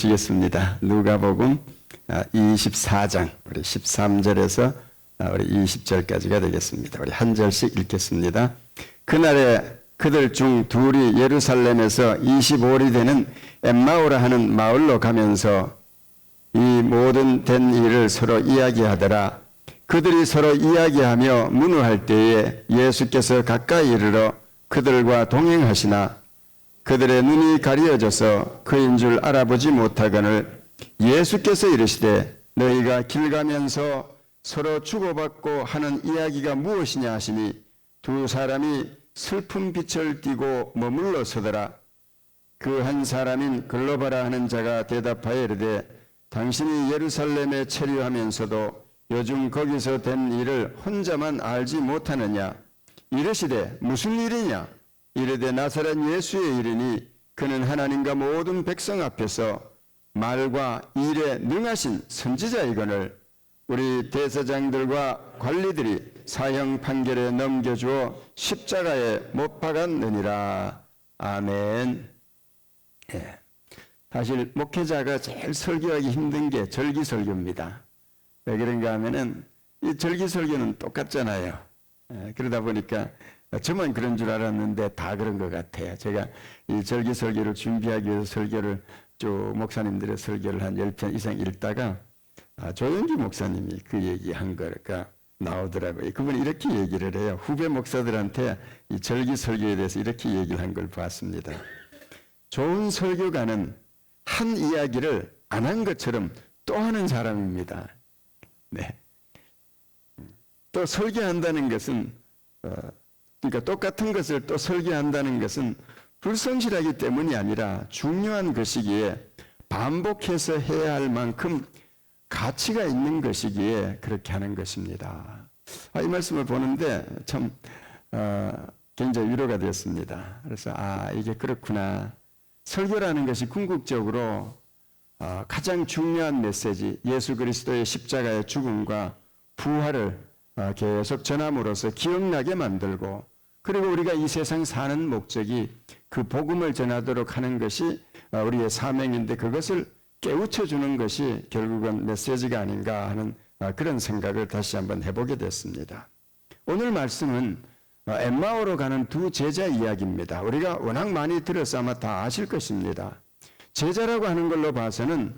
주겠습니다. 누가복음 24장 우리 13절에서 우리 20절까지가 되겠습니다. 우리 한 절씩 읽겠습니다. 그날에 그들 중 둘이 예루살렘에서 25里되는 엠마오라 하는 마을로 가면서 이 모든 된 일을 서로 이야기하더라. 그들이 서로 이야기하며 문의할 때에 예수께서 가까이 이르러 그들과 동행하시나 그들의 눈이 가려져서 그인 줄 알아보지 못하거늘 예수께서 이르시되 너희가 길 가면서 서로 주고받고 하는 이야기가 무엇이냐 하시니 두 사람이 슬픈 빛을 띠고 머물러 서더라. 그 한 사람인 글로바라 하는 자가 대답하여 이르되 당신이 예루살렘에 체류하면서도 요즘 거기서 된 일을 혼자만 알지 못하느냐. 이르시되 무슨 일이냐. 이르되 나사렛 예수의 일이니 그는 하나님과 모든 백성 앞에서 말과 일에 능하신 선지자이거늘 우리 대제사장들과 관리들이 사형 판결에 넘겨주어 십자가에 못 박았느니라. 아멘. 예. 사실 목회자가 제일 설교하기 힘든 게 절기설교입니다. 왜 그런가 하면은 이 절기설교는 똑같잖아요. 예. 그러다 보니까 저만 그런 줄 알았는데 다 그런 것 같아요. 제가 이 절기설교를 준비하기 위해서 설교를 쭉 목사님들의 설교를 한 10편 이상 읽다가 조영기 목사님이 그 얘기한 거가 나오더라고요. 그분이 이렇게 얘기를 해요. 후배 목사들한테 이 절기설교에 대해서 이렇게 얘기를 한 걸 봤습니다. 좋은 설교가는 한 이야기를 안 한 것처럼 또 하는 사람입니다. 네. 또 설교한다는 것은 그러니까 똑같은 것을 또 설교한다는 것은 불성실하기 때문이 아니라 중요한 것이기에 반복해서 해야 할 만큼 가치가 있는 것이기에 그렇게 하는 것입니다. 이 말씀을 보는데 참 굉장히 위로가 되었습니다. 그래서 이게 그렇구나. 설교라는 것이 궁극적으로 가장 중요한 메시지, 예수 그리스도의 십자가의 죽음과 부활을 계속 전함으로써 기억나게 만들고, 그리고 우리가 이 세상 사는 목적이 그 복음을 전하도록 하는 것이 우리의 사명인데 그것을 깨우쳐 주는 것이 결국은 메시지가 아닌가 하는 그런 생각을 다시 한번 해보게 됐습니다. 오늘 말씀은 엠마오로 가는 두 제자 이야기입니다. 우리가 워낙 많이 들어서 아마 다 아실 것입니다. 제자라고 하는 걸로 봐서는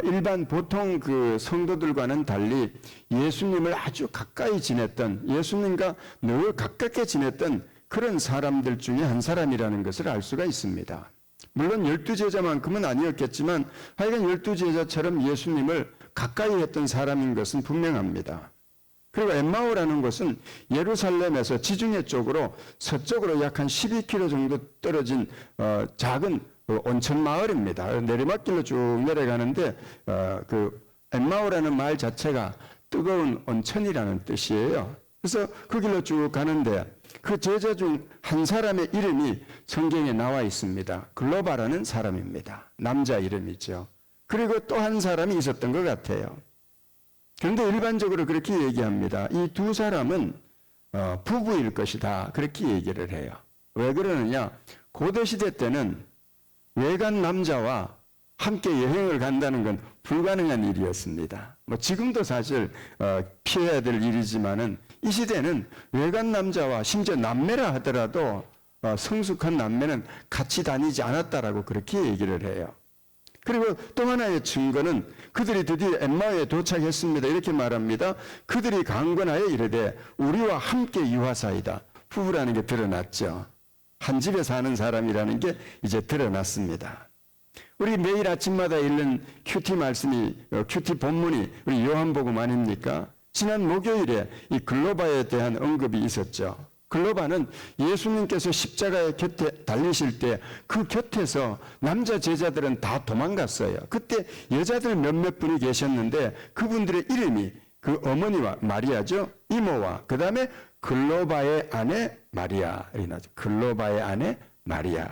일반 보통 그 성도들과는 달리 예수님을 아주 가까이 지냈던, 예수님과 늘 가깝게 지냈던 그런 사람들 중에 한 사람이라는 것을 알 수가 있습니다. 물론 12제자만큼은 아니었겠지만 하여간 12제자처럼 예수님을 가까이 했던 사람인 것은 분명합니다. 그리고 엠마오라는 곳은 예루살렘에서 지중해 쪽으로 서쪽으로 약 한 12km 정도 떨어진 작은 온천 마을입니다. 내리막길로 쭉 내려가는데 그 엠마오라는 말 자체가 뜨거운 온천이라는 뜻이에요. 그래서 그 길로 쭉 가는데 그 제자 중 한 사람의 이름이 성경에 나와 있습니다. 글로바라는 사람입니다. 남자 이름이죠. 그리고 또 한 사람이 있었던 것 같아요. 그런데 일반적으로 그렇게 얘기합니다. 이 두 사람은 부부일 것이다. 그렇게 얘기를 해요. 왜 그러느냐? 고대시대 때는 외간 남자와 함께 여행을 간다는 건 불가능한 일이었습니다. 지금도 사실 피해야 될 일이지만은 이 시대는 외간 남자와 심지어 남매라 하더라도 성숙한 남매는 같이 다니지 않았다라고 그렇게 얘기를 해요. 그리고 또 하나의 증거는 그들이 드디어 엠마오에 도착했습니다. 이렇게 말합니다. 그들이 강건하여 이르되 우리와 함께 유하사이다. 부부라는 게 드러났죠. 한 집에 사는 사람이라는 게 이제 드러났습니다. 우리 매일 아침마다 읽는 큐티 말씀이, 큐티 본문이 우리 요한복음 아닙니까? 지난 목요일에 이 글로바에 대한 언급이 있었죠. 글로바는 예수님께서 십자가의 곁에 달리실 때 그 곁에서 남자 제자들은 다 도망갔어요. 그때 여자들 몇몇 분이 계셨는데 그분들의 이름이 그 어머니와 마리아죠. 이모와 그 다음에 글로바의 아내 마리아. 글로바의 아내 마리아.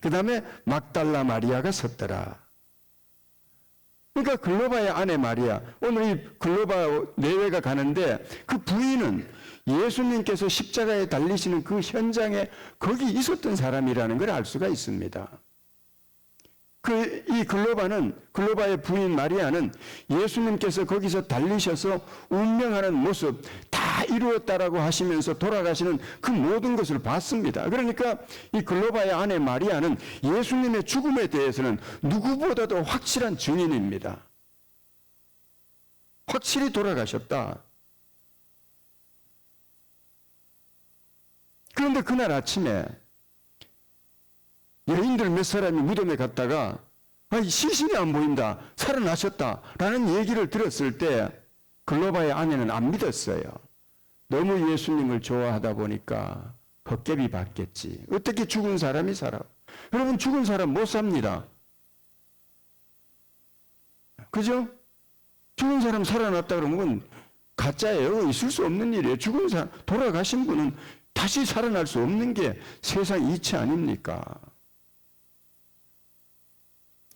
그 다음에 막달라 마리아가 섰더라. 그러니까 글로바의 아내 마리아. 오늘 이 글로바 내외가 가는데 그 부인은 예수님께서 십자가에 달리시는 그 현장에 거기 있었던 사람이라는 걸 알 수가 있습니다. 이 글로바의 부인 마리아는 예수님께서 거기서 달리셔서 운명하는 모습 다 이루었다라고 하시면서 돌아가시는 그 모든 것을 봤습니다. 그러니까 이 글로바의 아내 마리아는 예수님의 죽음에 대해서는 누구보다도 확실한 증인입니다. 확실히 돌아가셨다. 그런데 그날 아침에 여인들 몇 사람이 무덤에 갔다가 시신이 안 보인다, 살아나셨다라는 얘기를 들었을 때 글로바의 아내는 안 믿었어요. 너무 예수님을 좋아하다 보니까 헛개비 받겠지. 어떻게 죽은 사람이 살아? 여러분, 죽은 사람 못 삽니다. 그죠? 죽은 사람 살아났다 그러면 그건 가짜예요. 있을 수 없는 일이에요. 죽은 사람, 돌아가신 분은 다시 살아날 수 없는 게 세상 이치 아닙니까?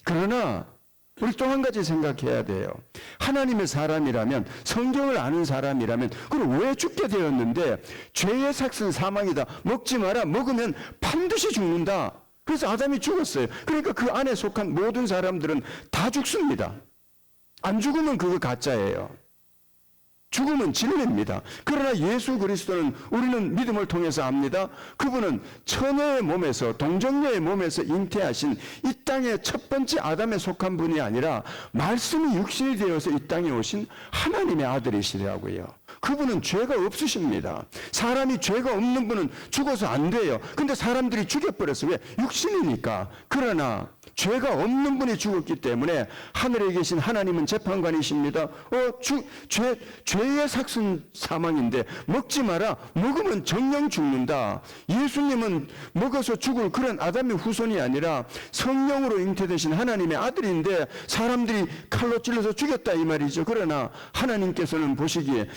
그러나 우리 또 한 가지 생각해야 돼요. 하나님의 사람이라면, 성경을 아는 사람이라면 그럼 왜 죽게 되었는데 죄의 삭은 사망이다. 먹지 마라. 먹으면 반드시 죽는다. 그래서 아담이 죽었어요. 그러니까 그 안에 속한 모든 사람들은 다 죽습니다. 안 죽으면 그거 가짜예요. 죽음은 진리입니다. 그러나 예수 그리스도는 우리는 믿음을 통해서 압니다. 그분은 처녀의 몸에서, 동정녀의 몸에서 잉태하신 이 땅의 첫 번째 아담에 속한 분이 아니라 말씀이 육신이 되어서 이 땅에 오신 하나님의 아들이시라고요. 그분은 죄가 없으십니다. 사람이 죄가 없는 분은 죽어서 안 돼요. 근데 사람들이 죽여버렸어요. 왜? 육신이니까. 그러나 죄가 없는 분이 죽었기 때문에 하늘에 계신 하나님은 재판관이십니다. 죄의 삭은 사망인데 먹지 마라. 먹으면 정령 죽는다. 예수님은 먹어서 죽을 그런 아담의 후손이 아니라 성령으로 잉태되신 하나님의 아들인데 사람들이 칼로 찔러서 죽였다 이 말이죠. 그러나 하나님께서는 보시기에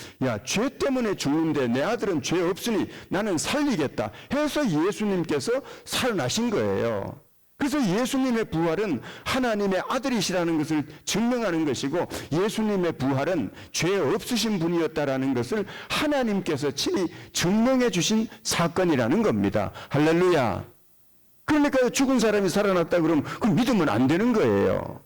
죄 때문에 죽는데 내 아들은 죄 없으니 나는 살리겠다 해서 예수님께서 살아나신 거예요. 그래서 예수님의 부활은 하나님의 아들이시라는 것을 증명하는 것이고 예수님의 부활은 죄 없으신 분이었다라는 것을 하나님께서 친히 증명해 주신 사건이라는 겁니다. 할렐루야. 그러니까 죽은 사람이 살아났다 그러면 그 믿으면 안 되는 거예요.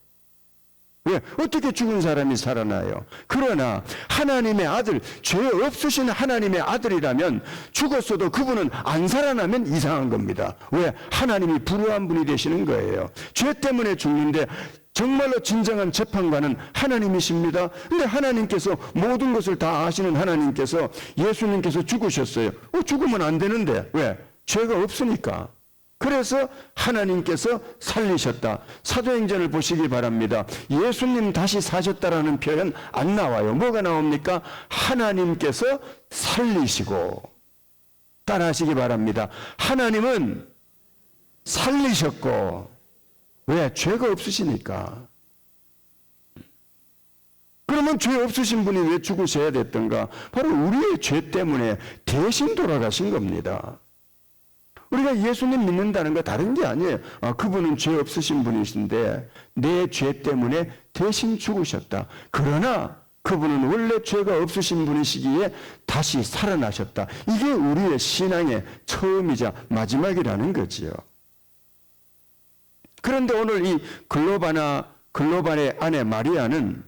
왜? 어떻게 죽은 사람이 살아나요? 그러나 하나님의 아들, 죄 없으신 하나님의 아들이라면 죽었어도 그분은 안 살아나면 이상한 겁니다. 왜? 하나님이 불우한 분이 되시는 거예요. 죄 때문에 죽는데 정말로 진정한 재판관은 하나님이십니다. 근데 하나님께서 모든 것을 다 아시는 하나님께서 예수님께서 죽으셨어요. 죽으면 안 되는데 왜? 죄가 없으니까. 그래서 하나님께서 살리셨다. 사도행전을 보시기 바랍니다. 예수님 다시 사셨다라는 표현 안 나와요. 뭐가 나옵니까? 하나님께서 살리시고. 따라하시기 바랍니다. 하나님은 살리셨고. 왜? 죄가 없으시니까. 그러면 죄 없으신 분이 왜 죽으셔야 됐던가? 바로 우리의 죄 때문에 대신 돌아가신 겁니다. 우리가 예수님 믿는다는 거 다른 게 아니에요. 그분은 죄 없으신 분이신데 내 죄 때문에 대신 죽으셨다. 그러나 그분은 원래 죄가 없으신 분이시기에 다시 살아나셨다. 이게 우리의 신앙의 처음이자 마지막이라는 거지요. 그런데 오늘 이 글로바의 아내 마리아는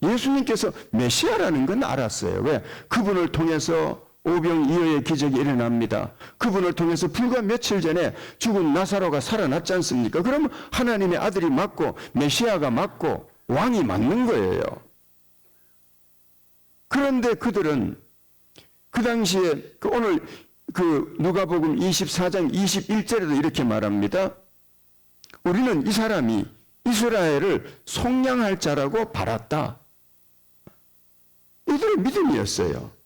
예수님께서 메시아라는 건 알았어요. 왜? 그분을 통해서 오병이어의 기적이 일어납니다. 그분을 통해서 불과 며칠 전에 죽은 나사로가 살아났지 않습니까? 그러면 하나님의 아들이 맞고 메시아가 맞고 왕이 맞는 거예요. 그런데 그들은 그 당시에 오늘 누가복음 24장 21절에도 이렇게 말합니다. 우리는 이 사람이 이스라엘을 속량할 자라고 바랐다. 이들의 믿음이었어요.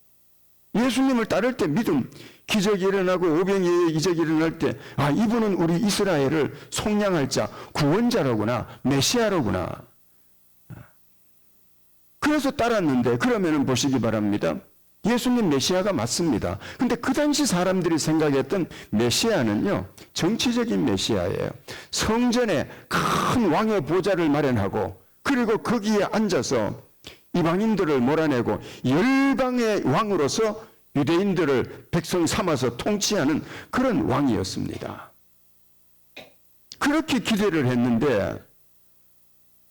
예수님을 따를 때 믿음, 기적이 일어나고 오병이어의 기적이 일어날 때 이분은 우리 이스라엘을 속량할 자, 구원자로구나, 메시아로구나. 그래서 따랐는데 그러면은 보시기 바랍니다. 예수님 메시아가 맞습니다. 근데 그 당시 사람들이 생각했던 메시아는요, 정치적인 메시아예요. 성전에 큰 왕의 보좌를 마련하고 그리고 거기에 앉아서 이방인들을 몰아내고 열방의 왕으로서 유대인들을 백성 삼아서 통치하는 그런 왕이었습니다. 그렇게 기대를 했는데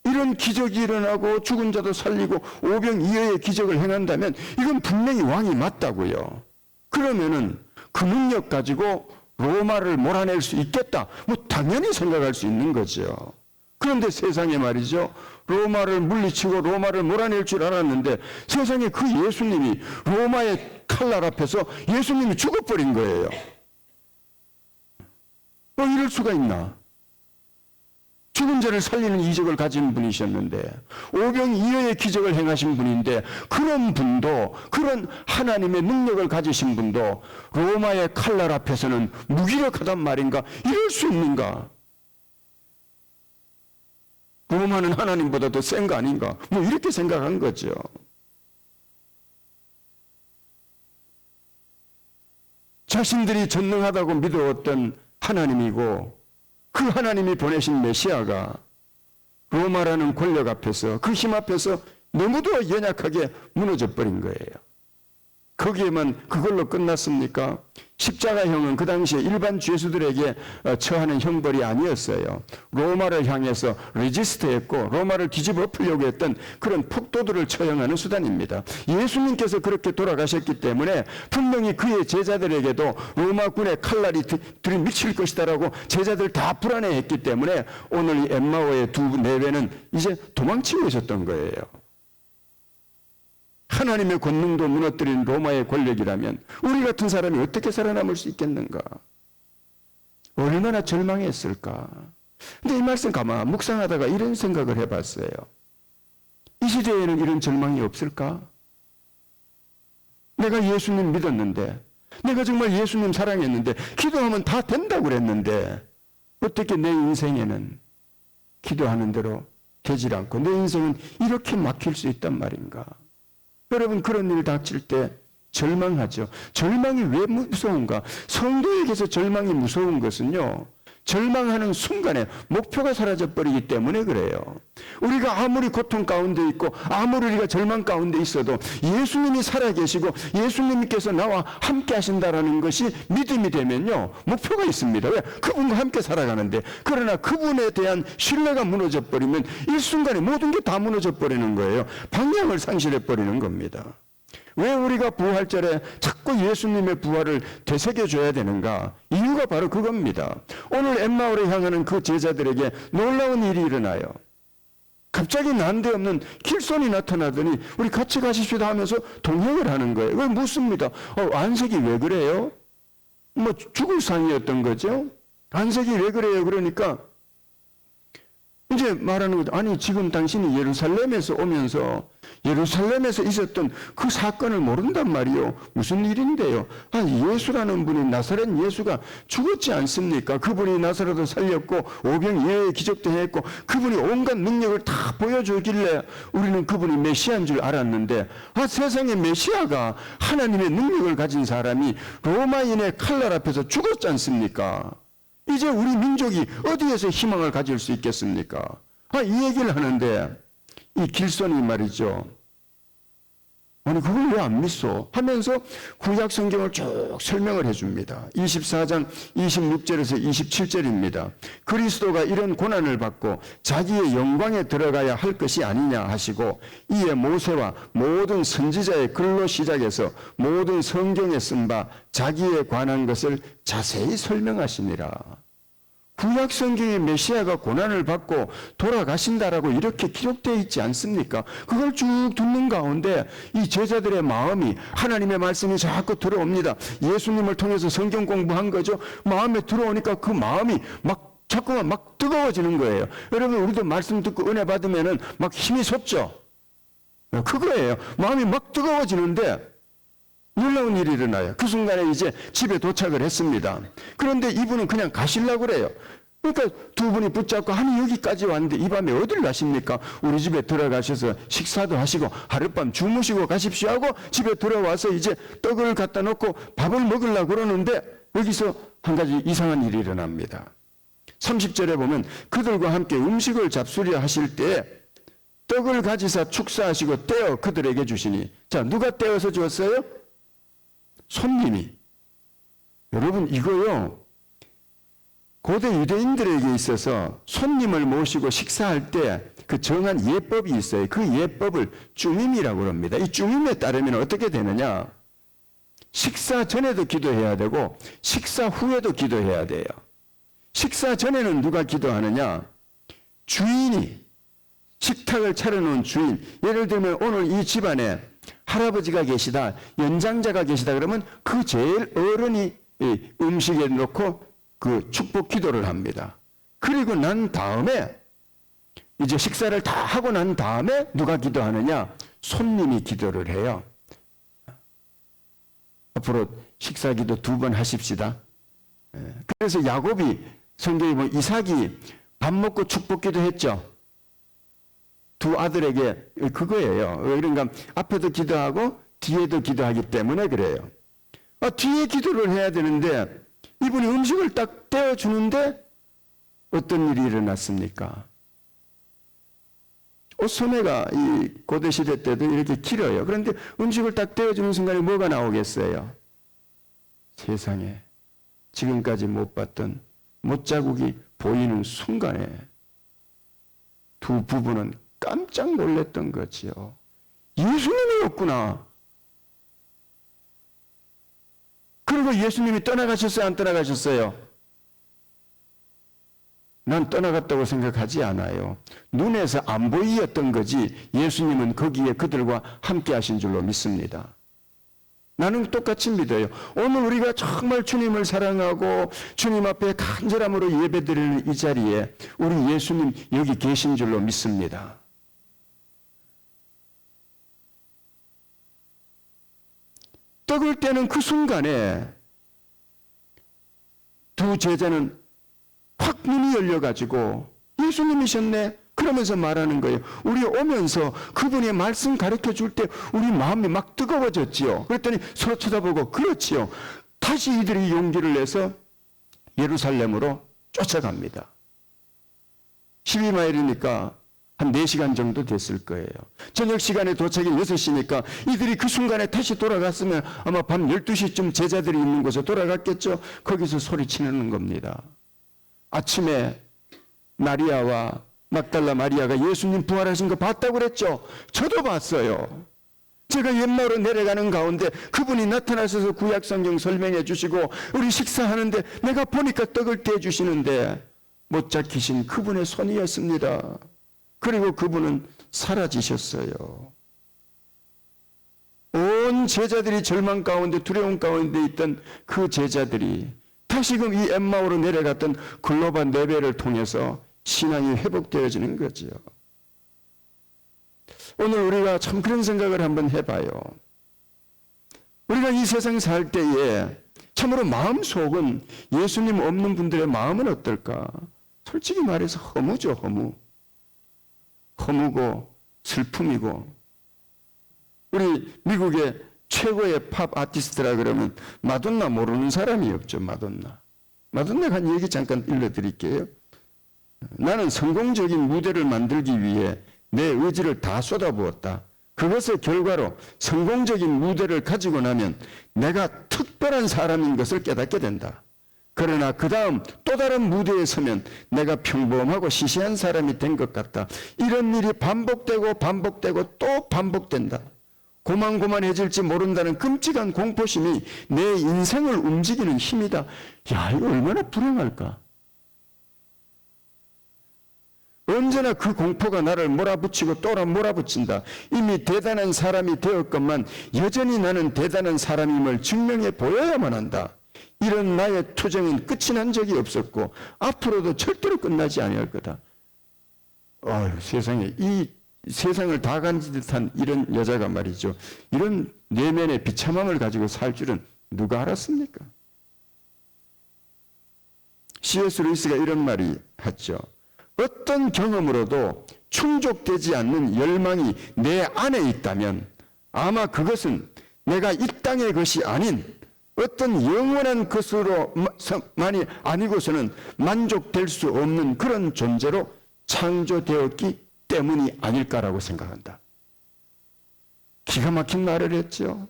이런 기적이 일어나고 죽은 자도 살리고 오병이어의 기적을 행한다면 이건 분명히 왕이 맞다고요. 그러면은 그 능력 가지고 로마를 몰아낼 수 있겠다. 뭐 당연히 생각할 수 있는 거죠. 그런데 세상에 말이죠. 로마를 물리치고 로마를 몰아낼 줄 알았는데 세상에 그 예수님이 로마의 칼날 앞에서 예수님이 죽어버린 거예요. 뭐 이럴 수가 있나? 죽은 자를 살리는 이적을 가진 분이셨는데 오병이어의 기적을 행하신 분인데 그런 분도 그런 하나님의 능력을 가지신 분도 로마의 칼날 앞에서는 무기력하단 말인가? 이럴 수 있는가? 로마는 하나님보다 더 센 거 아닌가? 뭐 이렇게 생각한 거죠. 자신들이 전능하다고 믿어왔던 하나님이고 그 하나님이 보내신 메시아가 로마라는 권력 앞에서 그 힘 앞에서 너무도 연약하게 무너져 버린 거예요. 거기에만 그걸로 끝났습니까? 십자가형은 그 당시에 일반 죄수들에게 처하는 형벌이 아니었어요. 로마를 향해서 레지스트했고 로마를 뒤집어 엎으려고 했던 그런 폭도들을 처형하는 수단입니다. 예수님께서 그렇게 돌아가셨기 때문에 분명히 그의 제자들에게도 로마군의 칼날이 들이미칠 것이다라고 제자들 다 불안해했기 때문에 오늘 이 엠마오의 두 내외는 이제 도망치고 있었던 거예요. 하나님의 권능도 무너뜨린 로마의 권력이라면 우리 같은 사람이 어떻게 살아남을 수 있겠는가? 얼마나 절망했을까? 근데 이 말씀 가만 묵상하다가 이런 생각을 해봤어요. 이 시대에는 이런 절망이 없을까? 내가 예수님 믿었는데, 내가 정말 예수님 사랑했는데, 기도하면 다 된다고 그랬는데, 어떻게 내 인생에는 기도하는 대로 되질 않고 내 인생은 이렇게 막힐 수 있단 말인가? 여러분 그런 일 닥칠 때 절망하죠. 절망이 왜 무서운가? 성도에게서 절망이 무서운 것은요. 절망하는 순간에 목표가 사라져버리기 때문에 그래요. 우리가 아무리 고통 가운데 있고 아무리 우리가 절망 가운데 있어도 예수님이 살아계시고 예수님께서 나와 함께 하신다라는 것이 믿음이 되면요. 목표가 있습니다. 왜? 그분과 함께 살아가는데 그러나 그분에 대한 신뢰가 무너져 버리면 일순간에 모든 게 다 무너져 버리는 거예요. 방향을 상실해 버리는 겁니다. 왜 우리가 부활절에 자꾸 예수님의 부활을 되새겨줘야 되는가? 이유가 바로 그겁니다. 오늘 엠마오를 향하는 그 제자들에게 놀라운 일이 일어나요. 갑자기 난데없는 길손이 나타나더니 우리 같이 가십시다 하면서 동행을 하는 거예요. 그걸 묻습니다. 안색이 왜 그래요? 뭐 죽을 상이었던 거죠. 안색이 왜 그래요? 그러니까 이제 말하는 거죠. 아니 지금 당신이 예루살렘에서 오면서 예루살렘에서 있었던 그 사건을 모른단 말이요. 무슨 일인데요? 예수라는 분이 나사렛 예수가 죽었지 않습니까? 그분이 나사렛을 살렸고 오병이어의 기적도 했고 그분이 온갖 능력을 다 보여주길래 우리는 그분이 메시아인 줄 알았는데 세상에 메시아가 하나님의 능력을 가진 사람이 로마인의 칼날 앞에서 죽었지 않습니까? 이제 우리 민족이 어디에서 희망을 가질 수 있겠습니까? 이 얘기를 하는데 이 길손이 말이죠. 아니 그걸 왜 안 믿소? 하면서 구약 성경을 쭉 설명을 해줍니다. 24장 26절에서 27절입니다. 그리스도가 이런 고난을 받고 자기의 영광에 들어가야 할 것이 아니냐 하시고 이에 모세와 모든 선지자의 글로 시작해서 모든 성경에 쓴 바 자기에 관한 것을 자세히 설명하시니라. 구약 성경의 메시아가 고난을 받고 돌아가신다라고 이렇게 기록되어 있지 않습니까? 그걸 쭉 듣는 가운데 이 제자들의 마음이 하나님의 말씀이 자꾸 들어옵니다. 예수님을 통해서 성경 공부한 거죠. 마음에 들어오니까 그 마음이 자꾸만 막 뜨거워지는 거예요. 여러분 우리도 말씀 듣고 은혜 받으면은 막 힘이 솟죠. 그거예요. 마음이 막 뜨거워지는데 놀라운 일이 일어나요. 그 순간에 이제 집에 도착을 했습니다. 그런데 이분은 그냥 가시려고 그래요. 그러니까 두 분이 붙잡고 아니 여기까지 왔는데 이 밤에 어딜 가십니까? 우리 집에 들어가셔서 식사도 하시고 하룻밤 주무시고 가십시오 하고 집에 들어와서 이제 떡을 갖다 놓고 밥을 먹으려고 그러는데 여기서 한 가지 이상한 일이 일어납니다. 30절에 보면 그들과 함께 음식을 잡수려 하실 때 떡을 가지사 축사하시고 떼어 그들에게 주시니 자 누가 떼어서 주었어요? 손님이. 여러분 이거요 고대 유대인들에게 있어서 손님을 모시고 식사할 때 그 정한 예법이 있어요. 그 예법을 쭈밈이라고 합니다. 이 쭈밈에 따르면 어떻게 되느냐? 식사 전에도 기도해야 되고 식사 후에도 기도해야 돼요. 식사 전에는 누가 기도하느냐? 주인이, 식탁을 차려놓은 주인. 예를 들면 오늘 이 집안에 할아버지가 계시다, 연장자가 계시다 그러면 그 제일 어른이 음식에 놓고 그 축복 기도를 합니다. 그리고 난 다음에 이제 식사를 다 하고 난 다음에 누가 기도하느냐? 손님이 기도를 해요. 앞으로 식사 기도 2번 하십시다. 그래서 야곱이, 성경에 보면 이삭이 밥 먹고 축복 기도했죠. 2 아들에게. 그거예요. 그러니까 앞에도 기도하고 뒤에도 기도하기 때문에 그래요. 뒤에 기도를 해야 되는데 이분이 음식을 딱 떼어주는데 어떤 일이 일어났습니까? 옷소매가 이 고대시대 때도 이렇게 길어요. 그런데 음식을 딱 떼어주는 순간에 뭐가 나오겠어요? 세상에 지금까지 못 봤던 못자국이 보이는 순간에 두 부부는 깜짝 놀랐던 거지요. 예수님이었구나. 그리고 예수님이 떠나가셨어요? 안 떠나가셨어요? 난 떠나갔다고 생각하지 않아요. 눈에서 안 보이었던 거지 예수님은 거기에 그들과 함께 하신 줄로 믿습니다. 나는 똑같이 믿어요. 오늘 우리가 정말 주님을 사랑하고 주님 앞에 간절함으로 예배드리는 이 자리에 우리 예수님 여기 계신 줄로 믿습니다. 떡을 떼는 그 순간에 두 제자는 확 눈이 열려가지고 예수님이셨네 그러면서 말하는 거예요. 우리 오면서 그분의 말씀 가르쳐 줄 때 우리 마음이 막 뜨거워졌지요. 그랬더니 서로 쳐다보고 그렇지요. 다시 이들이 용기를 내서 예루살렘으로 쫓아갑니다. 12마일이니까 한 4시간 정도 됐을 거예요. 저녁 시간에 도착이 6시니까 이들이 그 순간에 다시 돌아갔으면 아마 밤 12시쯤 제자들이 있는 곳에 돌아갔겠죠. 거기서 소리치는 겁니다. 아침에 마리아와 막달라 마리아가 예수님 부활하신 거 봤다고 그랬죠? 저도 봤어요. 제가 옛마을로 내려가는 가운데 그분이 나타나셔서 구약성경 설명해 주시고 우리 식사하는데 내가 보니까 떡을 떼주시는데 못 잡히신 그분의 손이었습니다. 그리고 그분은 사라지셨어요. 온 제자들이 절망 가운데 두려움 가운데 있던 그 제자들이 다시금 이 엠마오로 내려갔던 글로벌 예배를 통해서 신앙이 회복되어지는 거죠. 오늘 우리가 참 그런 생각을 한번 해봐요. 우리가 이 세상 살 때에 참으로 마음속은 예수님 없는 분들의 마음은 어떨까? 솔직히 말해서 허무죠, 허무. 허무고 슬픔이고. 우리 미국의 최고의 팝 아티스트라 그러면 마돈나 모르는 사람이 없죠. 마돈나 한 얘기 잠깐 일러드릴게요. 나는 성공적인 무대를 만들기 위해 내 의지를 다 쏟아부었다. 그것의 결과로 성공적인 무대를 가지고 나면 내가 특별한 사람인 것을 깨닫게 된다. 그러나 그 다음 또 다른 무대에 서면 내가 평범하고 시시한 사람이 된 것 같다. 이런 일이 반복되고 또 반복된다. 고만고만해질지 모른다는 끔찍한 공포심이 내 인생을 움직이는 힘이다. 야, 이거 얼마나 불행할까? 언제나 그 공포가 나를 몰아붙이고 또 몰아붙인다. 이미 대단한 사람이 되었건만 여전히 나는 대단한 사람임을 증명해 보여야만 한다. 이런 나의 투쟁은 끝이 난 적이 없었고 앞으로도 절대로 끝나지 아니할 거다. 아유, 세상에 이 세상을 다 가진 듯한 이런 여자가 말이죠. 이런 내면의 비참함을 가지고 살 줄은 누가 알았습니까? C.S. 루이스가 이런 말이 했죠. 어떤 경험으로도 충족되지 않는 열망이 내 안에 있다면 아마 그것은 내가 이 땅의 것이 아닌 어떤 영원한 것으로만이 아니고서는 만족될 수 없는 그런 존재로 창조되었기 때문이 아닐까라고 생각한다. 기가 막힌 말을 했죠.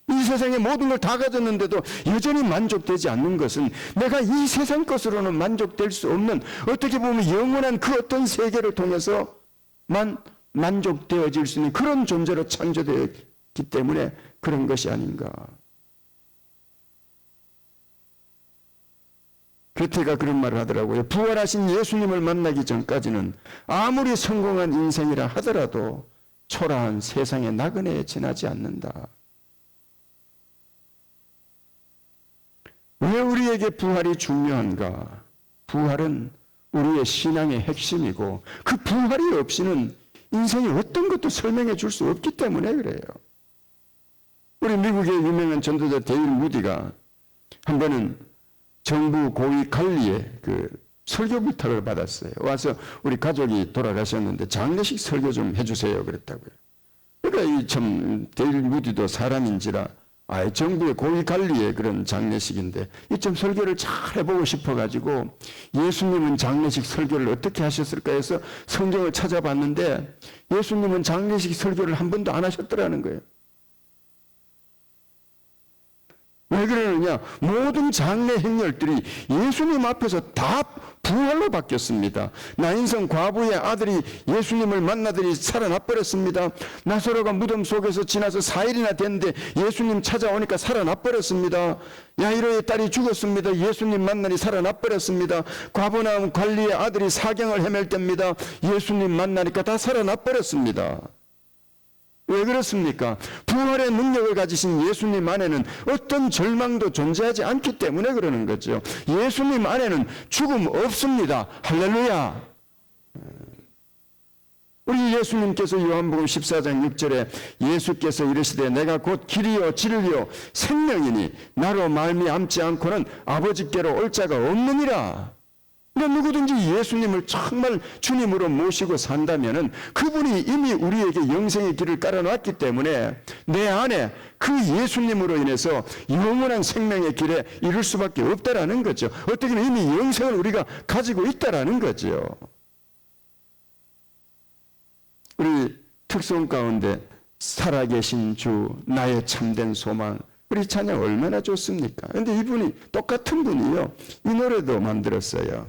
이 세상의 모든 걸 다 가졌는데도 여전히 만족되지 않는 것은 내가 이 세상 것으로는 만족될 수 없는, 어떻게 보면 영원한 그 어떤 세계를 통해서만 만족되어질 수 있는 그런 존재로 창조되었기 때문에 그런 것이 아닌가. 괴테가 그런 말을 하더라고요. 부활하신 예수님을 만나기 전까지는 아무리 성공한 인생이라 하더라도 초라한 세상의 나그네에 지나지 않는다. 왜 우리에게 부활이 중요한가? 부활은 우리의 신앙의 핵심이고 그 부활이 없이는 인생이 어떤 것도 설명해 줄 수 없기 때문에 그래요. 우리 미국의 유명한 전도자 데일 무디가 한 번은 정부 고위 관리에 그 설교 부탁을 받았어요. 와서 우리 가족이 돌아가셨는데 장례식 설교 좀 해주세요 그랬다고요. 그러니까 이 참 데일 무디도 사람인지라 정부의 고위 관리의 그런 장례식인데 이 좀 설교를 잘 해보고 싶어가지고 예수님은 장례식 설교를 어떻게 하셨을까 해서 성경을 찾아봤는데 예수님은 장례식 설교를 한 번도 안 하셨더라는 거예요. 왜 그러느냐? 모든 장례 행렬들이 예수님 앞에서 다 부활로 바뀌었습니다. 나인성 과부의 아들이 예수님을 만나더니 살아나 버렸습니다. 나사로가 무덤 속에서 지나서 4일이나 됐는데 예수님 찾아오니까 살아나 버렸습니다. 야이로의 딸이 죽었습니다. 예수님 만나니 살아나 버렸습니다. 과부나움 관리의 아들이 사경을 헤맬 때입니다. 예수님 만나니까 다 살아나 버렸습니다. 왜 그렇습니까? 부활의 능력을 가지신 예수님 안에는 어떤 절망도 존재하지 않기 때문에 그러는 거죠. 예수님 안에는 죽음 없습니다. 할렐루야. 우리 예수님께서 요한복음 14장 6절에 예수께서 이르시되 내가 곧 길이요 진리요 생명이니 나로 말미암지 않고는 아버지께로 올 자가 없느니라. 그러니까 누구든지 예수님을 정말 주님으로 모시고 산다면은 그분이 이미 우리에게 영생의 길을 깔아놨기 때문에 내 안에 그 예수님으로 인해서 영원한 생명의 길에 이룰 수밖에 없다라는 거죠. 어떻게 보면 이미 영생을 우리가 가지고 있다라는 거죠. 우리 특송 가운데 살아계신 주 나의 참된 소망, 우리 찬양 얼마나 좋습니까? 그런데 이분이 똑같은 분이요 이 노래도 만들었어요.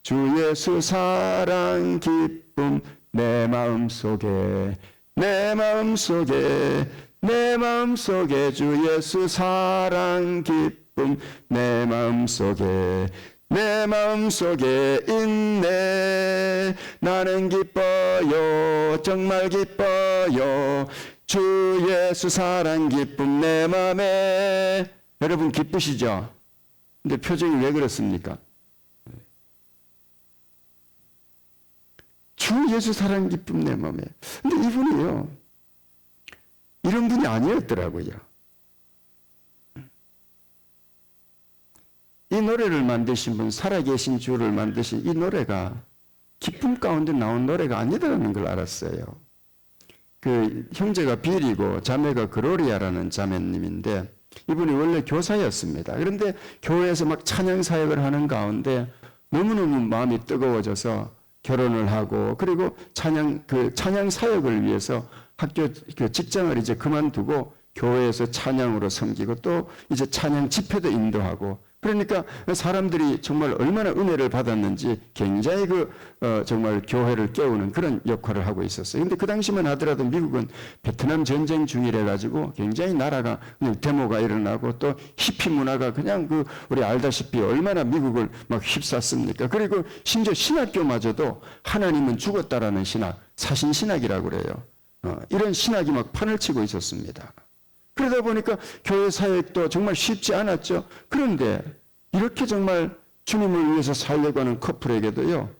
주 예수 사랑 기쁨 내 마음속에 내 마음속에 내 마음속에 주 예수 사랑 기쁨 내 마음속에 내 마음속에 있네. 나는 기뻐요 정말 기뻐요 주 예수 사랑 기쁨 내 맘에. 여러분 기쁘시죠? 근데 표정이 왜 그렇습니까? 주 예수 사랑 기쁨 내 맘에. 근데 이분이요 이런 분이 아니었더라고요. 이 노래를 만드신 분, 살아계신 주를 만드신 이 노래가 기쁨 가운데 나온 노래가 아니라는 걸 알았어요. 그 형제가 빌이고 자매가 그로리아라는 자매님인데 이분이 원래 교사였습니다. 그런데 교회에서 막 찬양 사역을 하는 가운데 너무너무 마음이 뜨거워져서 결혼을 하고 그리고 찬양 사역을 위해서 학교 직장을 이제 그만두고 교회에서 찬양으로 섬기고 또 이제 찬양 집회도 인도하고 그러니까 사람들이 정말 얼마나 은혜를 받았는지 굉장히 정말 교회를 깨우는 그런 역할을 하고 있었어요. 근데 그 당시만 하더라도 미국은 베트남 전쟁 중이래 가지고 굉장히 나라가 그냥 데모가 일어나고 또 히피 문화가 그냥 우리 알다시피 얼마나 미국을 막 휩쌌습니까? 그리고 심지어 신학교마저도 하나님은 죽었다라는 신학, 사신신학이라고 그래요. 이런 신학이 막 판을 치고 있었습니다. 그러다 보니까 교회 사역도 정말 쉽지 않았죠. 그런데 이렇게 정말 주님을 위해서 살려고 하는 커플에게도요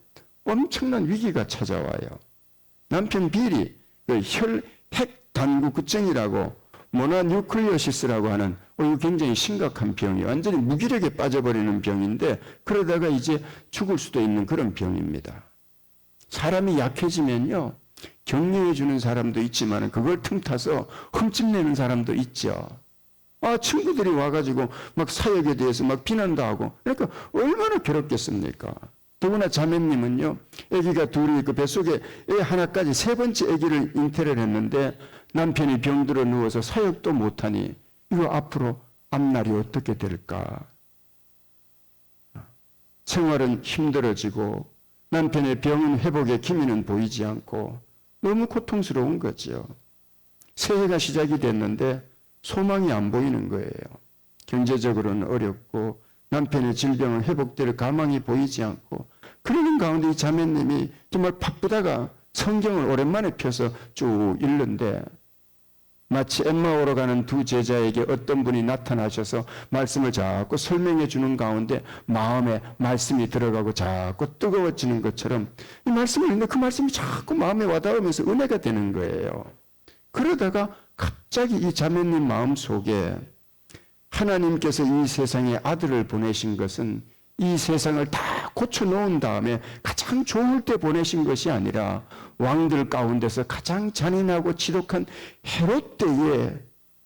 엄청난 위기가 찾아와요. 남편 빌이 핵 단구증이라고 모나뉴클리오시스라고 하는 이거 굉장히 심각한 병이에요. 완전히 무기력에 빠져버리는 병인데 그러다가 이제 죽을 수도 있는 그런 병입니다. 사람이 약해지면요 격려해 주는 사람도 있지만 그걸 틈타서 흠집내는 사람도 있죠. 친구들이 와가지고 막 사역에 대해서 막 비난도 하고 그러니까 얼마나 괴롭겠습니까? 더구나 자매님은요 아기가 둘이 그 뱃속에 애 하나까지 3번째 아기를 잉태를 했는데 남편이 병들어 누워서 사역도 못하니 이거 앞으로 앞날이 어떻게 될까? 생활은 힘들어지고 남편의 병은 회복의 기미는 보이지 않고 너무 고통스러운 거죠. 새해가 시작이 됐는데 소망이 안 보이는 거예요. 경제적으로는 어렵고 남편의 질병은 회복될 가망이 보이지 않고 그러는 가운데 이 자매님이 정말 바쁘다가 성경을 오랜만에 펴서 쭉 읽는데 마치 엠마오로 가는 두 제자에게 어떤 분이 나타나셔서 말씀을 자꾸 설명해 주는 가운데 마음에 말씀이 들어가고 자꾸 뜨거워지는 것처럼 이 말씀을 읽는데 그 말씀이 자꾸 마음에 와닿으면서 은혜가 되는 거예요. 그러다가 갑자기 이 자매님 마음 속에 하나님께서 이 세상에 아들을 보내신 것은 이 세상을 다 고쳐놓은 다음에 가장 좋을 때 보내신 것이 아니라 왕들 가운데서 가장 잔인하고 지독한 헤롯 때에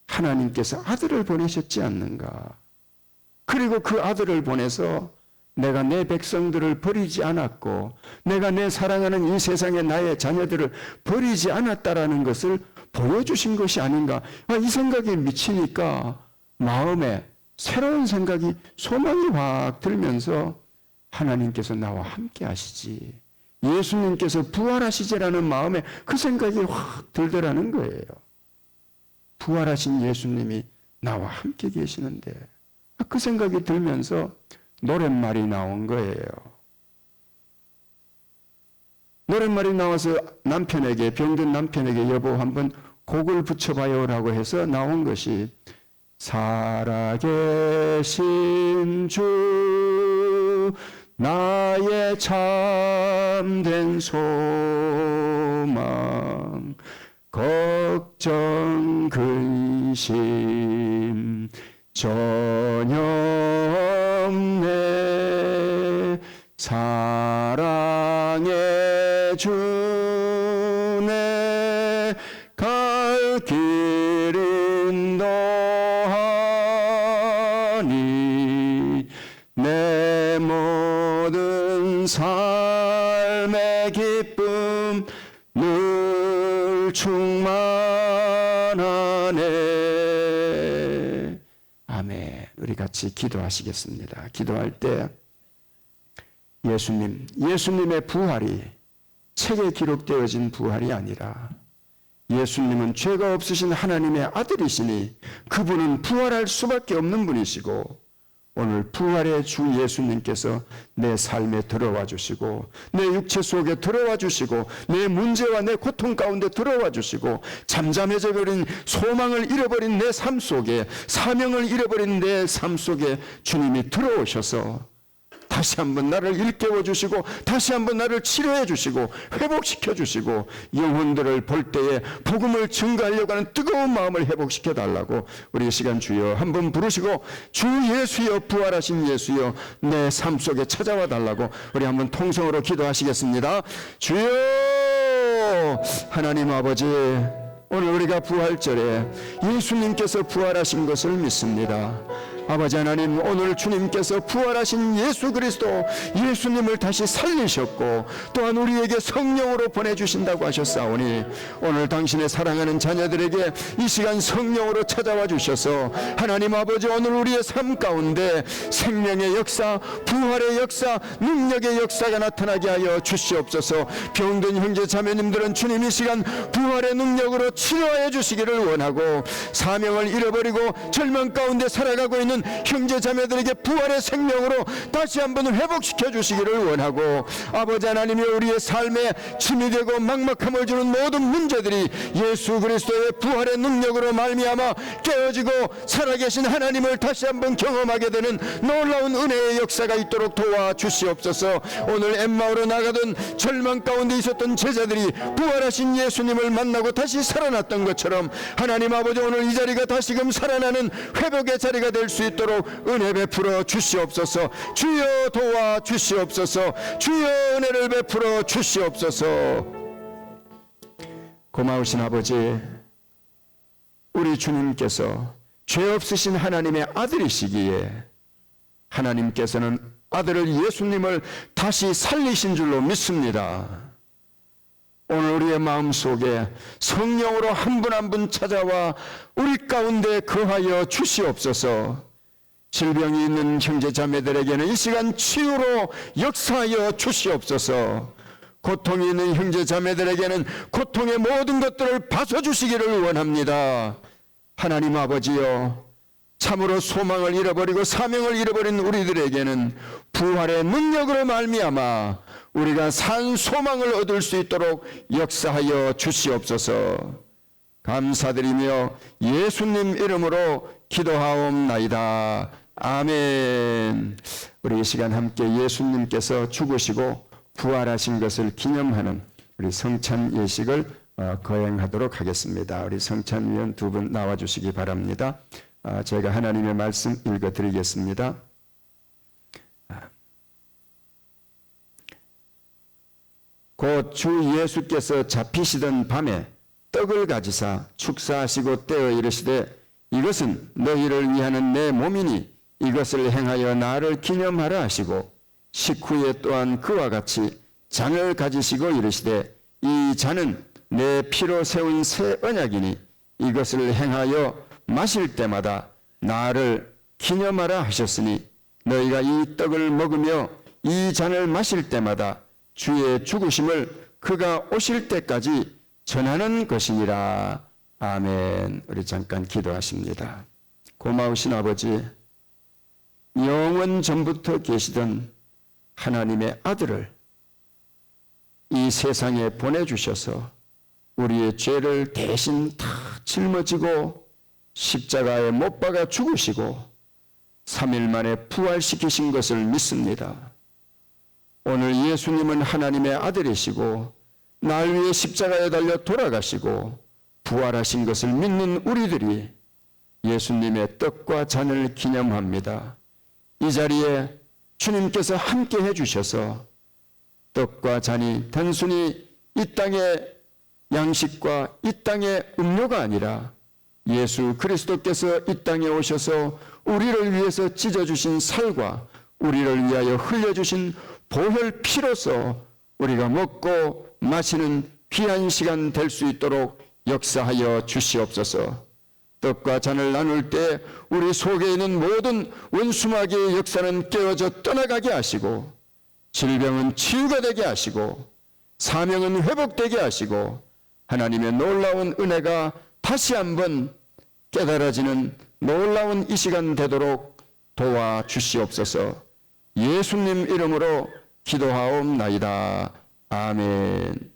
하나님께서 아들을 보내셨지 않는가. 그리고 그 아들을 보내서 내가 내 백성들을 버리지 않았고 내가 내 사랑하는 이 세상의 나의 자녀들을 버리지 않았다라는 것을 보여주신 것이 아닌가. 이 생각에 미치니까 마음에 새로운 생각이 소망이 확 들면서 하나님께서 나와 함께 하시지, 예수님께서 부활하시지라는 마음에 그 생각이 확 들더라는 거예요. 부활하신 예수님이 나와 함께 계시는데 그 생각이 들면서 노랫말이 나온 거예요. 노랫말이 나와서 남편에게, 병든 남편에게 여보 한번 곡을 붙여봐요라고 해서 나온 것이 살아계신 주 나의 참된 소망 걱정 근심 전혀 없네 사랑의 주네 갈 길 인도하니 내 모든 삶의 기쁨 늘 충만하네. 아멘. 우리 같이 기도하시겠습니다. 기도할 때 예수님의 부활이 책에 기록되어진 부활이 아니라 예수님은 죄가 없으신 하나님의 아들이시니 그분은 부활할 수밖에 없는 분이시고 오늘 부활의 주 예수님께서 내 삶에 들어와 주시고 내 육체 속에 들어와 주시고 내 문제와 내 고통 가운데 들어와 주시고 잠잠해져 버린 소망을 잃어버린 내 삶 속에 사명을 잃어버린 내 삶 속에 주님이 들어오셔서 다시 한번 나를 일깨워 주시고 다시 한번 나를 치료해 주시고 회복시켜 주시고 영혼들을 볼 때에 복음을 증거하려고 하는 뜨거운 마음을 회복시켜 달라고 우리 이 시간 주여 한번 부르시고 주 예수여 부활하신 예수여 내 삶 속에 찾아와 달라고 우리 한번 통성으로 기도하시겠습니다. 주여 하나님 아버지 오늘 우리가 부활절에 예수님께서 부활하신 것을 믿습니다. 아버지 하나님 오늘 주님께서 부활하신 예수 그리스도 예수님을 다시 살리셨고 또한 우리에게 성령으로 보내주신다고 하셨사오니 오늘 당신의 사랑하는 자녀들에게 이 시간 성령으로 찾아와 주셔서 하나님 아버지 오늘 우리의 삶 가운데 생명의 역사 부활의 역사 능력의 역사가 나타나게 하여 주시옵소서. 병든 형제 자매님들은 주님 이 시간 부활의 능력으로 치료하여 주시기를 원하고 사명을 잃어버리고 절망 가운데 살아가고 있는 형제 자매들에게 부활의 생명으로 다시 한번 회복시켜 주시기를 원하고 아버지 하나님이 우리의 삶에 침이 되고 막막함을 주는 모든 문제들이 예수 그리스도의 부활의 능력으로 말미암아 깨어지고 살아계신 하나님을 다시 한번 경험하게 되는 놀라운 은혜의 역사가 있도록 도와주시옵소서. 오늘 엠마오로 나가던 절망 가운데 있었던 제자들이 부활하신 예수님을 만나고 다시 살아났던 것처럼 하나님 아버지 오늘 이 자리가 다시금 살아나는 회복의 자리가 될 수 있도록 은혜 베풀어 주시옵소서. 주여 도와 주시옵소서. 주여 은혜를 베풀어 주시옵소서. 고마우신 아버지 우리 주님께서 죄 없으신 하나님의 아들이시기에 하나님께서는 아들을 예수님을 다시 살리신 줄로 믿습니다. 오늘 우리의 마음속에 성령으로 한 분 한 분 찾아와 우리 가운데 거하여 주시옵소서. 질병이 있는 형제 자매들에게는 이 시간 치유로 역사하여 주시옵소서. 고통이 있는 형제 자매들에게는 고통의 모든 것들을 벗어주시기를 원합니다. 하나님 아버지여, 참으로 소망을 잃어버리고 사명을 잃어버린 우리들에게는 부활의 능력으로 말미암아 우리가 산 소망을 얻을 수 있도록 역사하여 주시옵소서. 감사드리며 예수님 이름으로 기도하옵나이다. 아멘. 우리 이 시간 함께 예수님께서 죽으시고 부활하신 것을 기념하는 우리 성찬 예식을 거행하도록 하겠습니다. 우리 성찬위원 두 분 나와주시기 바랍니다. 제가 하나님의 말씀 읽어드리겠습니다. 곧 주 예수께서 잡히시던 밤에 떡을 가지사 축사하시고 떼어 이르시되 이것은 너희를 위하는 내 몸이니 이것을 행하여 나를 기념하라 하시고 식후에 또한 그와 같이 잔을 가지시고 이르시되 이 잔은 내 피로 세운 새 언약이니 이것을 행하여 마실 때마다 나를 기념하라 하셨으니 너희가 이 떡을 먹으며 이 잔을 마실 때마다 주의 죽으심을 그가 오실 때까지 전하는 것이니라. 아멘. 우리 잠깐 기도하십니다. 고마우신 아버지, 영원 전부터 계시던 하나님의 아들을 이 세상에 보내주셔서 우리의 죄를 대신 다 짊어지고 십자가에 못 박아 죽으시고 3일 만에 부활시키신 것을 믿습니다. 오늘 예수님은 하나님의 아들이시고 날 위해 십자가에 달려 돌아가시고 부활하신 것을 믿는 우리들이 예수님의 떡과 잔을 기념합니다. 이 자리에 주님께서 함께 해주셔서 떡과 잔이 단순히 이 땅의 양식과 이 땅의 음료가 아니라 예수 그리스도께서 이 땅에 오셔서 우리를 위해서 찢어주신 살과 우리를 위하여 흘려주신 보혈 피로서 우리가 먹고 마시는 귀한 시간 될 수 있도록 역사하여 주시옵소서. 떡과 잔을 나눌 때 우리 속에 있는 모든 원수마귀의 역사는 깨어져 떠나가게 하시고 질병은 치유가 되게 하시고 사명은 회복되게 하시고 하나님의 놀라운 은혜가 다시 한번 깨달아지는 놀라운 이 시간 되도록 도와주시옵소서. 예수님 이름으로 기도하옵나이다. 아멘.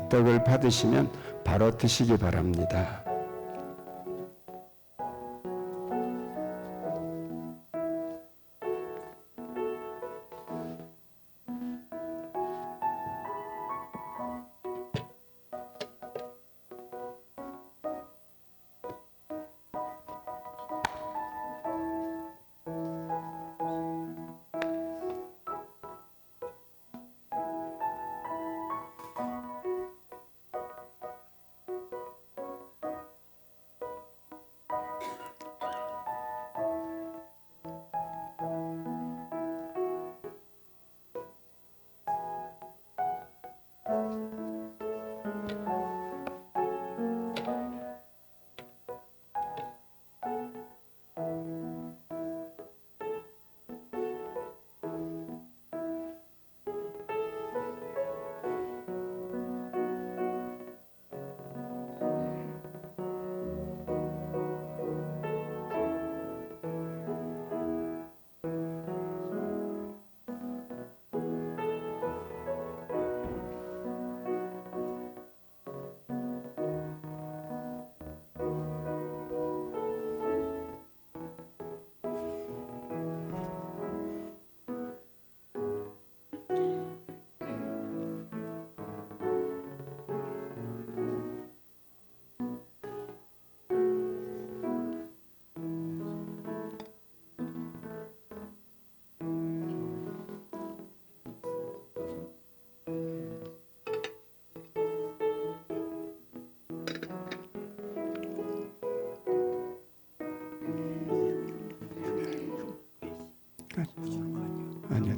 떡을 받으시면 바로 드시기 바랍니다.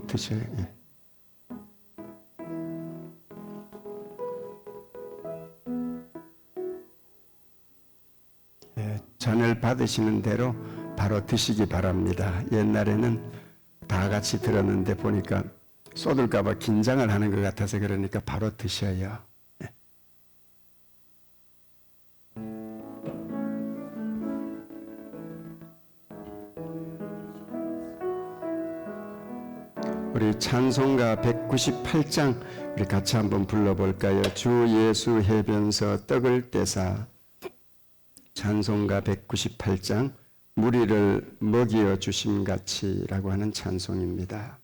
드셔요. 예. 예, 잔을 받으시는 대로 바로 드시기 바랍니다. 옛날에는 다 같이 들었는데 보니까 쏟을까봐 긴장을 하는 것 같아서 그러니까 바로 드셔요. 예. 우리 찬송가 198장 우리 같이 한번 불러볼까요? 주 예수 해변서 떡을 떼사. 찬송가 198장 무리를 먹여 주심같이라고 하는 찬송입니다.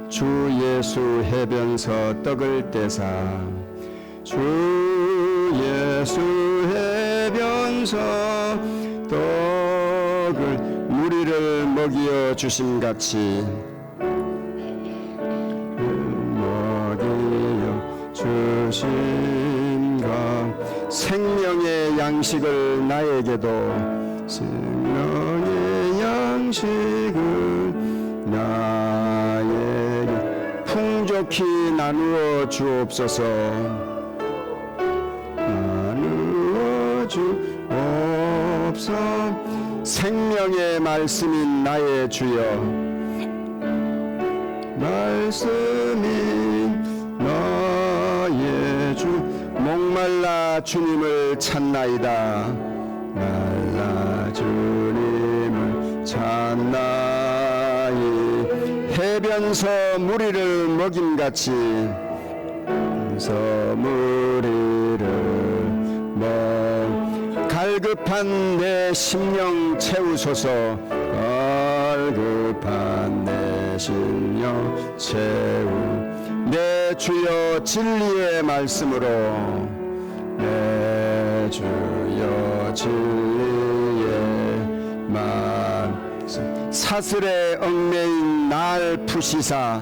주 예수 해변서 떡을 떼사. 주 예수 해변서 떡을 무리를 먹여 주심같이 먹여 주심과 생명의 양식을 나에게도 생명의 양식을 나에게 풍족히 나누어 주옵소서. 나누어 주옵소서. 생명의 말씀인 나의 주여, 말씀인 나의 주, 목말라 주님을 찾나이다. 말라 주님을 찾나이. 해변서 무리를 먹임같이 무리를 갈급한 내 심령 채우소서. 갈급한 내 심령 채우. 내 주여 진리의 말씀으로. 내 주여 진리의 말씀. 사슬에 얽매인 날 푸시사.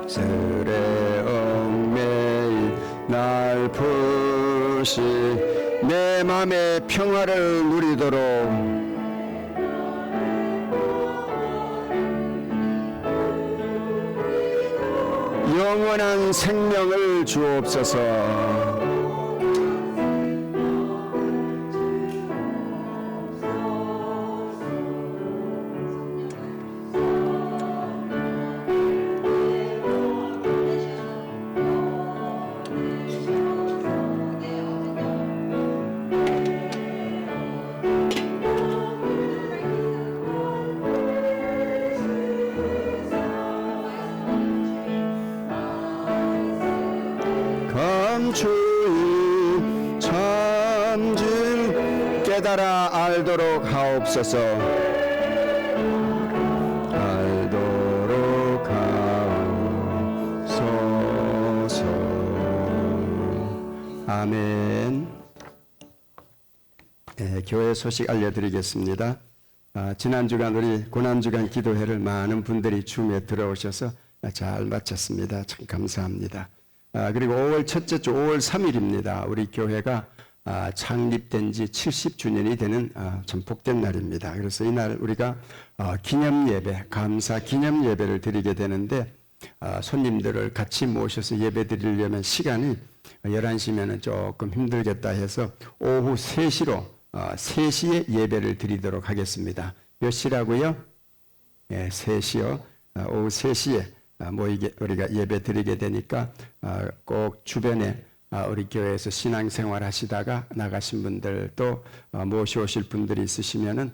사슬에 얽매인 날 푸시. 내 맘의 평화를 누리도록 영원한 생명을 주옵소서. 감추인 참진 깨달아 알도록 하옵소서. 알도록 하옵소서. 아멘. 네, 교회 소식 알려드리겠습니다. 지난주간 우리 고난주간 기도회를 많은 분들이 줌에 들어오셔서 잘 마쳤습니다. 참 감사합니다. 그리고 5월 첫째 주 5월 3일입니다. 우리 교회가 창립된 지 70주년이 되는 참 복된 날입니다. 그래서 이날 우리가 기념 예배, 감사 기념 예배를 드리게 되는데 손님들을 같이 모셔서 예배 드리려면 시간이 11시면 조금 힘들겠다 해서 오후 3시로 3시에 예배를 드리도록 하겠습니다. 몇 시라고요? 네, 3시요. 오후 3시에 모이게 우리가 예배 드리게 되니까 꼭 주변에 우리 교회에서 신앙생활 하시다가 나가신 분들 또 모셔오실 분들이 있으시면은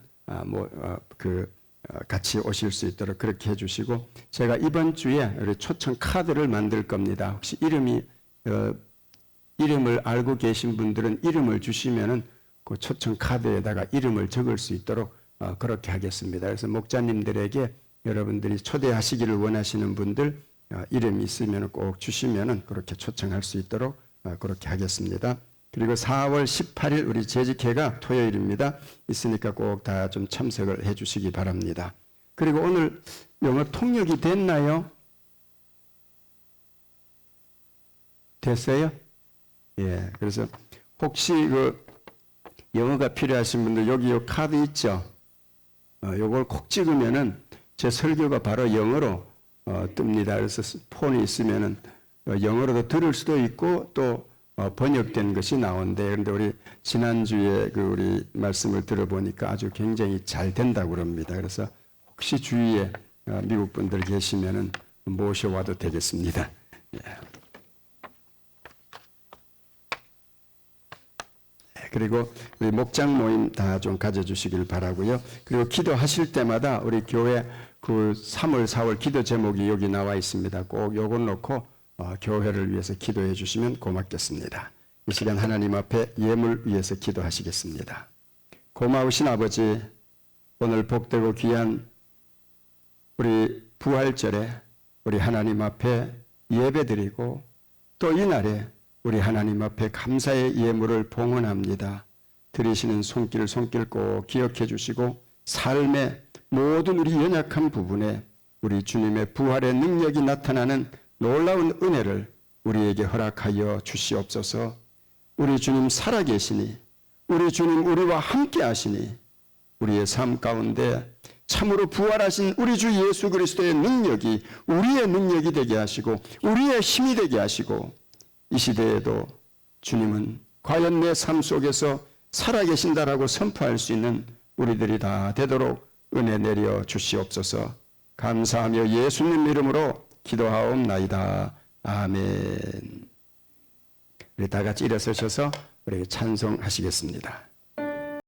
같이 오실 수 있도록 그렇게 해주시고, 제가 이번 주에 우리 초청 카드를 만들 겁니다. 혹시 이름을 알고 계신 분들은 이름을 주시면은 그 초청 카드에다가 이름을 적을 수 있도록 그렇게 하겠습니다. 그래서 목자님들에게 여러분들이 초대하시기를 원하시는 분들 이름이 있으면 꼭 주시면은 그렇게 초청할 수 있도록 그렇게 하겠습니다. 그리고 4월 18일 우리 재직회가 토요일입니다. 있으니까 꼭 다 좀 참석을 해 주시기 바랍니다. 그리고 오늘 영어 통역이 됐나요? 됐어요? 예. 그래서 혹시 영어가 필요하신 분들 여기 요 카드 있죠? 요걸 콕 찍으면은 제 설교가 바로 영어로 뜹니다. 그래서 폰이 있으면은 영어로도 들을 수도 있고 또 번역된 것이 나온대. 그런데 우리 지난주에 그 우리 말씀을 들어보니까 아주 굉장히 잘 된다고 그럽니다. 그래서 혹시 주위에 미국 분들 계시면은 모셔와도 되겠습니다. 예. 그리고 우리 목장 모임 다 좀 가져주시길 바라고요. 그리고 기도하실 때마다 우리 교회 그 3월, 4월 기도 제목이 여기 나와 있습니다. 꼭 요걸 놓고 교회를 위해서 기도해 주시면 고맙겠습니다. 이 시간 하나님 앞에 예물 위해서 기도하시겠습니다. 고마우신 아버지, 오늘 복되고 귀한 우리 부활절에 우리 하나님 앞에 예배드리고 또 이날에 우리 하나님 앞에 감사의 예물을 봉헌합니다. 드리시는 손길 꼭 기억해 주시고 삶의 모든 우리 연약한 부분에 우리 주님의 부활의 능력이 나타나는 놀라운 은혜를 우리에게 허락하여 주시옵소서. 우리 주님 살아계시니 우리 주님 우리와 함께 하시니 우리의 삶 가운데 참으로 부활하신 우리 주 예수 그리스도의 능력이 우리의 능력이 되게 하시고 우리의 힘이 되게 하시고 이 시대에도 주님은 과연 내 삶 속에서 살아계신다라고 선포할 수 있는 우리들이 다 되도록 은혜 내려 주시옵소서. 감사하며 예수님 이름으로 기도하옵나이다. 아멘. 우리 다 같이 일어서셔서 우리 찬송하시겠습니다.